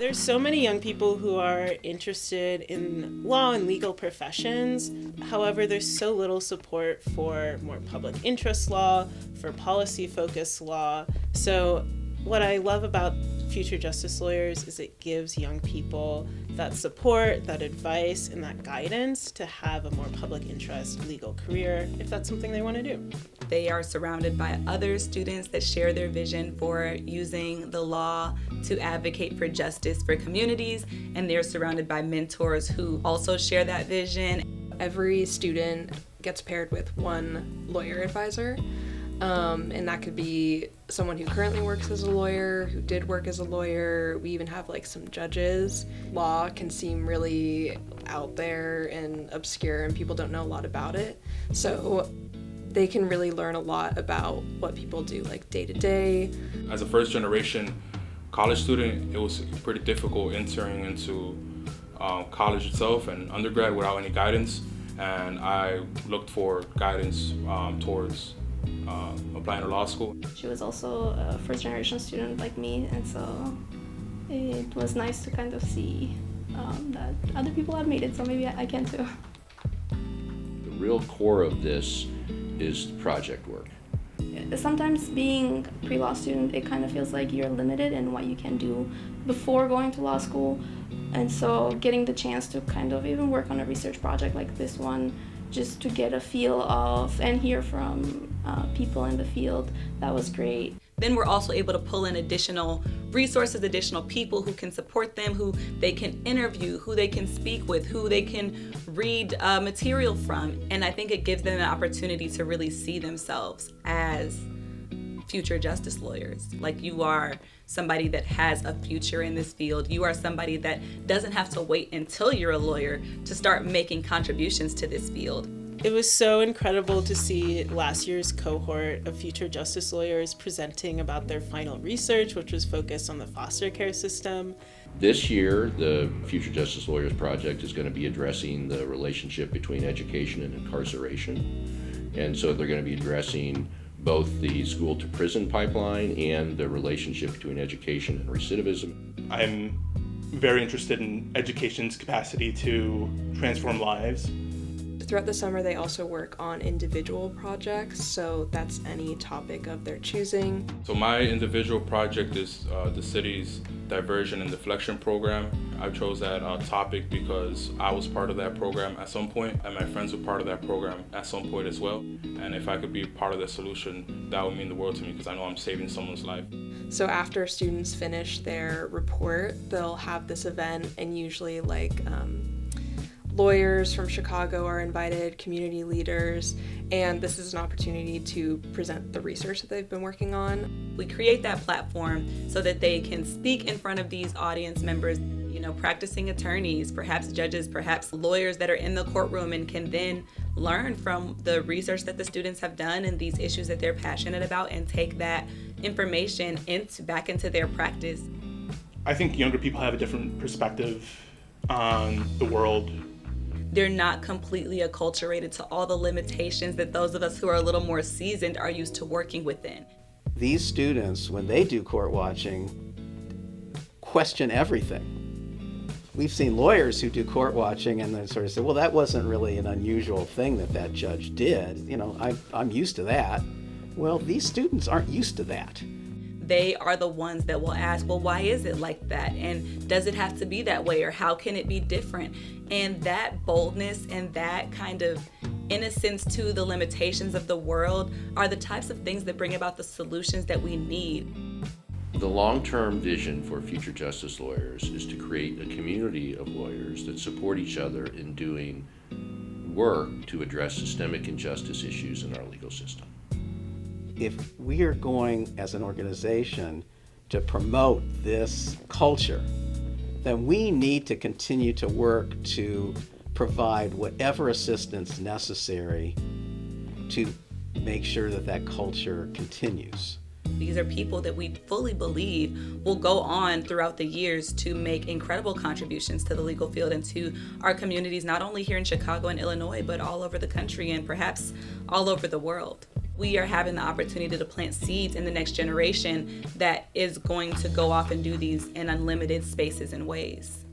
There's so many young people who are interested in law and legal professions. However, there's so little support for more public interest law, for policy-focused law. So what I love about Future Justice Lawyers is it gives young people that support, that advice, and that guidance to have a more public interest legal career if that's something they want to do. They are surrounded by other students that share their vision for using the law to advocate for justice for communities, and they're surrounded by mentors who also share that vision. Every student gets paired with one lawyer advisor, and that could be someone who currently works as a lawyer, who did work as a lawyer. We even have some judges. Law can seem really out there and obscure, and people don't know a lot about it. So they can really learn a lot about what people do day to day. As a first generation college student, it was pretty difficult entering into college itself and undergrad without any guidance, and I looked for guidance towards applying to law school. She was also a first generation student like me, and so it was nice to kind of see that other people have made it, so maybe I can too. The real core of this is project work. Sometimes being a pre-law student, it kind of feels like you're limited in what you can do before going to law school. And so getting the chance to kind of even work on a research project like this one, just to get a feel of and hear from people in the field, that was great. Then we're also able to pull in additional resources, additional people who can support them, who they can interview, who they can speak with, who they can read material from. And I think it gives them an opportunity to really see themselves as future justice lawyers. You are somebody that has a future in this field. You are somebody that doesn't have to wait until you're a lawyer to start making contributions to this field. It was so incredible to see last year's cohort of future justice lawyers presenting about their final research, which was focused on the foster care system. This year, the Future Justice Lawyers Project is going to be addressing the relationship between education and incarceration. And so they're going to be addressing both the school to prison pipeline and the relationship between education and recidivism. I'm very interested in education's capacity to transform lives. Throughout the summer, they also work on individual projects, so that's any topic of their choosing. So my individual project is the city's diversion and deflection program. I chose that topic because I was part of that program at some point, and my friends were part of that program at some point as well. And if I could be part of the solution, that would mean the world to me because I know I'm saving someone's life. So after students finish their report, they'll have this event, and usually lawyers from Chicago are invited, community leaders, and this is an opportunity to present the research that they've been working on. We create that platform so that they can speak in front of these audience members, practicing attorneys, perhaps judges, perhaps lawyers that are in the courtroom, and can then learn from the research that the students have done and these issues that they're passionate about and take that information back into their practice. I think younger people have a different perspective on the world. They're not completely acculturated to all the limitations that those of us who are a little more seasoned are used to working within. These students, when they do court watching, question everything. We've seen lawyers who do court watching and then sort of say, well, that wasn't really an unusual thing that judge did. I'm used to that. Well, these students aren't used to that. They are the ones that will ask, well, why is it like that? And does it have to be that way? Or how can it be different? And that boldness and that kind of innocence to the limitations of the world are the types of things that bring about the solutions that we need. The long-term vision for Future Justice Lawyers is to create a community of lawyers that support each other in doing work to address systemic injustice issues in our legal system. If we are going as an organization to promote this culture, then we need to continue to work to provide whatever assistance necessary to make sure that culture continues. These are people that we fully believe will go on throughout the years to make incredible contributions to the legal field and to our communities, not only here in Chicago and Illinois, but all over the country and perhaps all over the world. We are having the opportunity to plant seeds in the next generation that is going to go off and do these in unlimited spaces and ways.